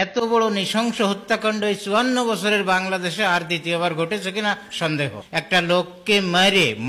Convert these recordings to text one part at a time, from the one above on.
এত বড় নৃশংস হত্যাকাণ্ড এই ৫৪ বছরের বাংলাদেশে আর দ্বিতীয়বার ঘটেছে কিনা সন্দেহ। একটা লোককে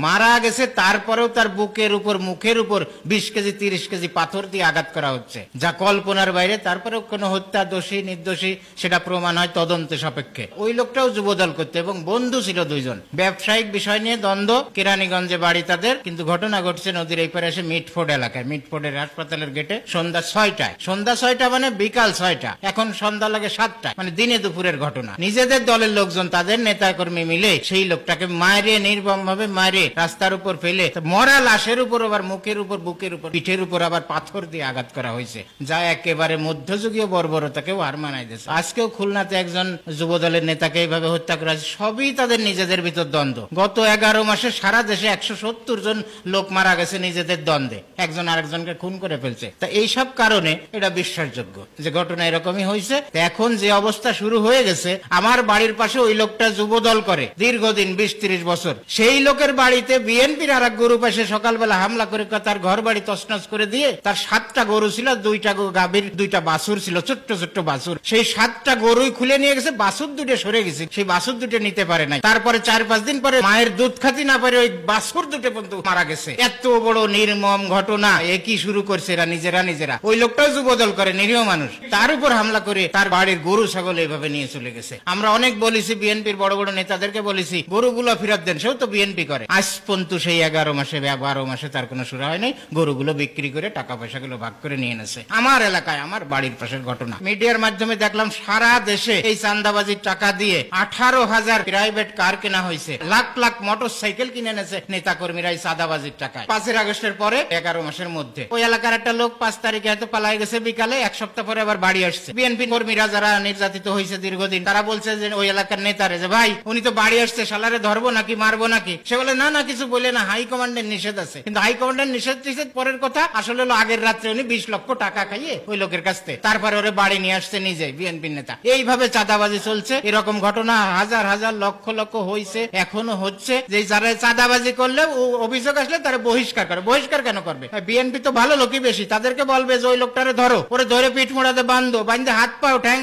মারা গেছে, তারপরেও তার বুকের উপর মুখের উপর ২০ কেজি ৩০ কেজি পাথর দিয়ে আঘাত করা হচ্ছে, যা কল্পনার বাইরে। তারপরেও কোনো হত্যা দোষী নির্দোষী সেটা প্রমাণ হয় তদন্ত সাপেক্ষে। ওই লোকটাও যুবদল করতো এবং বন্ধু ছিল দুইজন। ব্যবসায়িক বিষয় নিয়ে দ্বন্দ্ব, কেরানীগঞ্জে বাড়ি তাদের। কিন্তু ঘটনা ঘটছে নদীর এই পারে এসে মিটফোর্ড এলাকায়, মিটফোর্ডের হাসপাতালের গেটে সন্ধ্যা ৬টায়। সন্ধ্যা ৬টা মানে বিকাল ৬টা, এখন সন্ধ্যা লাগে ৭টায়, মানে দিনে দুপুরের ঘটনা। নিজেদের দলের লোকজন, তাদের নেতা কর্মী মিলে সেই লোকটাকে মারে, নির্মম ভাবে মারে, রাস্তার উপর ফেলে মরা লাশের উপর আবার মুখের উপর, বুকের উপর, পিঠের উপর আবার পাথর দিয়ে আঘাত করা হয়েছে, যা একেবারে মধ্যযুগীয় বর্বরতাকেও হার মানাই দিয়েছে। আজকেও খুলনাতে একজন যুবদলের নেতাকে এইভাবে হত্যা করা হয়েছে। সবই তাদের নিজেদের ভিতর দ্বন্দ্ব। গত ১১ মাসে সারা দেশে ১৭০ জন লোক মারা গেছে নিজেদের দ্বন্দ্বে, একজন আরেকজনকে খুন করে ফেলছে। তা এইসব কারণে এটা বিশ্বাসযোগ্য যে ঘটনা এরকমই হয়েছে। এখন যে অবস্থা শুরু হয়ে গেছে, আমার বাড়ির পাশে ওই লোকটা যুবদল করে দীর্ঘদিন, ২০-৩০ বছর। সেই লোকের বাড়িতে বিএনপির আর এক গ্রুপ এসে সকালবেলা হামলা করে তার ঘর বাড়ি তছনছ করে দিয়ে, তার ৭টা গরু ছিল, ২টা গাভীর 2টা বাছুর ছিল, ছোট্ট ছোট্ট বাছুর। সেই ৭টা গরুই খুলে নিয়ে গেছে, বাছুর 2টে সরে গেছে, সেই বাছুর 2টে নিতে পারে নাই। তারপরে ৪-৫ দিন পরে মায়ের দুধ খাতি না পারে ওই বাছুর 2টে পর্যন্ত মারা গেছে। এত বড় নির্মম ঘটনা একই শুরু করছে এরা নিজেরা। ওই লোকটাও যুবদল করে, নিরীহ মানুষ, তার উপর হামলা করে তার বাড়ির গরু ছাগল এইভাবে নিয়ে চলে গেছে। আমরা অনেক বলেছি, বিএনপির বড় বড় নেতাদেরকে বলেছি গরুগুলো ফেরত দেন, সেও তো বিএনপি করে। আজ পর্যন্ত সেই ১১ মাসে ১২ মাসে তার কোনো সুরা হয় নাই। গরুগুলো বিক্রি করে টাকা পয়সা গুলো ভাগ করে নিয়ে এনেছে। আমার এলাকায়, আমার বাড়ির পাশের ঘটনা। মিডিয়ার মাধ্যমে দেখলাম সারা দেশে এই চাঁদাবাজির টাকা দিয়ে ১৮,০০০ প্রাইভেট কার কেনা হয়েছে, লাখ লাখ মোটর সাইকেল কিনে এনেছে নেতা কর্মীরা এই চাঁদাবাজির টাকায়। ৫ আগস্টের পরে ১১ মাসের মধ্যে ওই এলাকার একটা লোক ৫ তারিখে হয়তো পালাই গেছে বিকালে, ১ সপ্তাহ পরে আবার বাড়ি আসছে। বিএনপি কর্মীরা যারা নির্যাতিত হয়েছে দীর্ঘদিন, তারা বলছে যে ওই এলাকার নেতারে যে ভাই উনি তো বাড়ি আসছে, শালারে ধরবো নাকি মারবো নাকি? সে বলে না কিছু বলে না, হাইকমান্ডের নিষেধ আছে। কিন্তু হাইকমান্ডের নিষেধ পরের কথা, আসলে হলো আগের রাত্রে উনি ২০ লক্ষ টাকা খাইয়ে ওই লোকের কাছ থেকে তারপরে ওরে বাড়ি নিয়ে আসছে নিজে বিএনপি নেতা। এইভাবে চাঁদাবাজি চলছে। এরকম ঘটনা হাজার হাজার লক্ষ লক্ষ হয়েছে, এখনো হচ্ছে। যে যারা চাঁদাবাজি করলে অভিযোগ আসলে তারা বহিষ্কার করে। বহিষ্কার কেন করবে? বিএনপি তো ভালো লোকই বেশি, তাদেরকে বলবে যে ওই লোকটারে ধরো, ওরে ধরে পিঠ মোড়াতে বাঁধে হাত পাও ঠ্যাং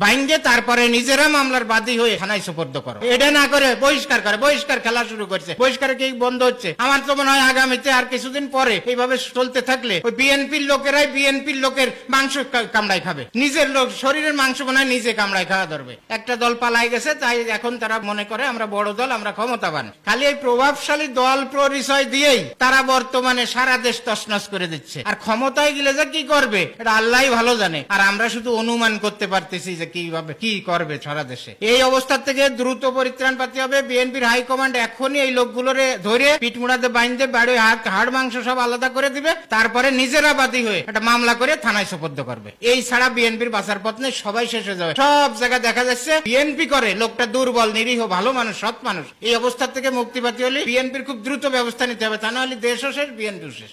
ভাঙ্গে তারপরে নিজেরা মামলার বাদী হয়ে থানায় সুপর্দ করো। এটা না করে বহিষ্কার করে, বহিষ্কার খেলা শুরু করছে। বহিষ্কার কি বন্ধ হচ্ছে? আমার তো মনে হয় আগামীতে আর কিছুদিন পরে এইভাবে চলতে থাকলে ওই বিএনপির লোকেরাই বিএনপির লোকের মাংস কামড়াই খাবে, নিজের লোক শরীরের মাংস মনে নিজে কামড়াই খাওয়া ধরবে। একটা দল পালাই গেছে, তাই এখন তারা মনে করে আমরা বড় দল, আমরা ক্ষমতাবান। খালি এই প্রভাবশালী দল পরিচয় দিয়েই তারা বর্তমানে সারা দেশ তছনছ করে দিচ্ছে। আর ক্ষমতায় গেলে যে কি করবে এটা আল্লাহই ভালো জানে, আর আমরা শুধু অনুমান করতে পারতেছি যে কিভাবে কি করবে সারা দেশে। এই অবস্থা থেকে দ্রুত পরিত্রাণ পেতে হবে। বিএনপির হাইকমান্ড এখনই এই লোকগুলোরে ধরে পিঠমুড়াতে বাঁধতে বাড়ি হাড় মাংস সব আলাদা করে দিবে, তারপরে নিজেরা বাদী হয়ে একটা মামলা করে থানায় সুপর্দ করবে। এই ছাড়া বিএনপির বাঁচার পথ নেই, সবাই শেষ হয়ে যাবে। সব জায়গায় দেখা যাচ্ছে বিএনপি করে, লোকটা দুর্বল, নিরীহ, ভালো মানুষ, সৎ মানুষ। এই অবস্থা থেকে মুক্তি পেতে হলে বিএনপির খুব দ্রুত ব্যবস্থা নিতে হবে, তা না হলে দেশও শেষ, বিএনপিও শেষ।